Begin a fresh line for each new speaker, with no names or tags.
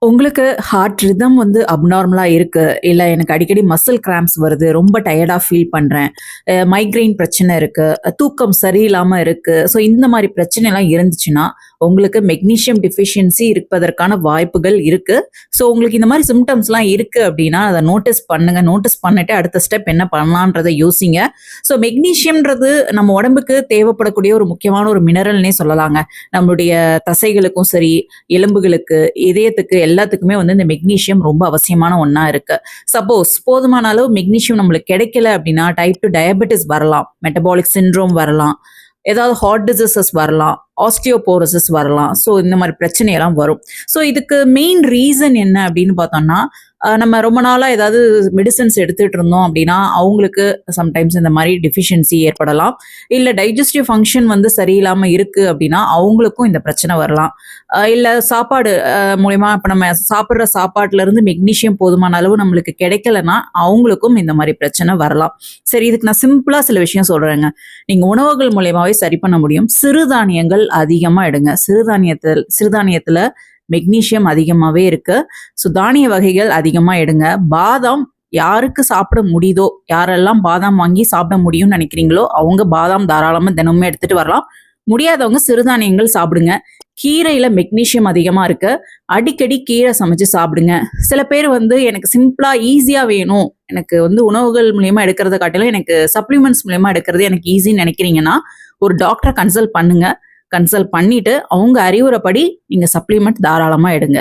உங்களுக்கு heart rhythm வந்து அப்நார்மலா இருக்கு. இல்ல எனக்கு அடிக்கடி மசில் கிராம்ப்ஸ் வருது. ரொம்ப டயர்டா ஃபீல் பண்றேன். மைக்ரேன் பிரச்சனை இருக்கு. தூக்கம் சரியில்லாம இருக்கு. ஸோ இந்த மாரி பிரச்சனைலாம் இருந்துச்சுன்னா, உங்களுக்கு மெக்னீசியம் டெஃபிஷியன்சி இருப்பதற்கான வாய்ப்புகள் இருக்கு. ஸோ உங்களுக்கு இந்த மாரி சிம்ப்டம்ஸ்லாம் இருக்கு அப்டின்னா, அத நோட்டீஸ் பண்ணுங்க. நோட்டீஸ் பண்ணிட்டு அடுத்த ஸ்டெப் என்ன பண்ணலான்றத யோசிங்க. ஸோ மெக்னீசியம்ன்றது நம்ம உடம்புக்கு தேவைப்படக்கூடிய ஒரு முக்கியமான ஒரு மினரல்னே சொல்லலாங்க. நம்மளுடைய தசைகளுக்கும் சரி, எலும்புகளுக்கு, இதயத்துக்கு எல்லாத்துக்குமே வந்து இந்த மெக்னீசியம் ரொம்ப அவசியமான ஒண்ணா இருக்கு. சப்போஸ் போதுமான அளவு மெக்னீசியம் நம்மளுக்கு கிடைக்கல அப்படின்னா டைப் 2 டயபெட்டிஸ் வரலாம், மெட்டபாலிக் சிண்ட்ரோம் வரலாம், ஏதாவது ஹார்ட் டிசீசஸ் வரலாம், ஆஸ்டியோபோரோசிஸ் வரலாம். ஸோ இந்த மாதிரி பிரச்சனையெல்லாம் வரும். ஸோ இதுக்கு மெயின் ரீசன் என்ன அப்படின்னு பார்த்தோம்னா, நம்ம ரொம்ப நாளா ஏதாவது மெடிசன்ஸ் எடுத்துட்டு இருந்தோம் அப்படின்னா அவங்களுக்கு சம்டைம்ஸ் இந்த மாதிரி டெஃபிஷியன்சி ஏற்படலாம். இல்ல டைஜஸ்டிவ் ஃபங்க்ஷன் வந்து சரியில்லாம இருக்கு அப்படின்னா அவங்களுக்கும் இந்த பிரச்சனை வரலாம். இல்ல சாப்பாடு மூலியமா இப்ப நம்ம சாப்பிடுற சாப்பாட்டுல இருந்து மெக்னீசியம் போதுமான அளவு நம்மளுக்கு கிடைக்கலன்னா அவங்களுக்கும் இந்த மாதிரி பிரச்சனை வரலாம். சரி, இதுக்கு நான் சிம்பிளா சில விஷயம் சொல்றேங்க. நீங்க உணவுகள் மூலியமாவே சரி பண்ண முடியும். சிறுதானியங்கள் அதிகமா எடுங்க. சிறுதானியத்துல மெக்னீசியம் அதிகமாவே இருக்கு. ஸோ தானிய வகைகள் அதிகமா எடுங்க. பாதாம் யாருக்கு சாப்பிட முடியுதோ, யாரெல்லாம் பாதாம் வாங்கி சாப்பிட முடியும்னு நினைக்கிறீங்களோ அவங்க பாதாம் தாராளமா தினமுமே எடுத்துட்டு வரலாம். முடியாதவங்க சிறுதானியங்கள் சாப்பிடுங்க. கீரையில மெக்னீசியம் அதிகமா இருக்கு. அடிக்கடி கீரை சமைச்சு சாப்பிடுங்க. சில பேர் வந்து எனக்கு சிம்பிளா ஈஸியா வேணும், எனக்கு வந்து உணவுகள் மூலியமா எடுக்கிறத காட்டிலும் எனக்கு சப்ளிமெண்ட்ஸ் மூலியமா எடுக்கிறது எனக்கு ஈஸின்னு நினைக்கிறீங்கன்னா ஒரு டாக்டரை கன்சல்ட் பண்ணுங்க. கன்சல்ட் பண்ணிட்டு அவங்க அறிவுரைப்படி நீங்க சப்ளிமெண்ட் தாராளமா எடுங்க.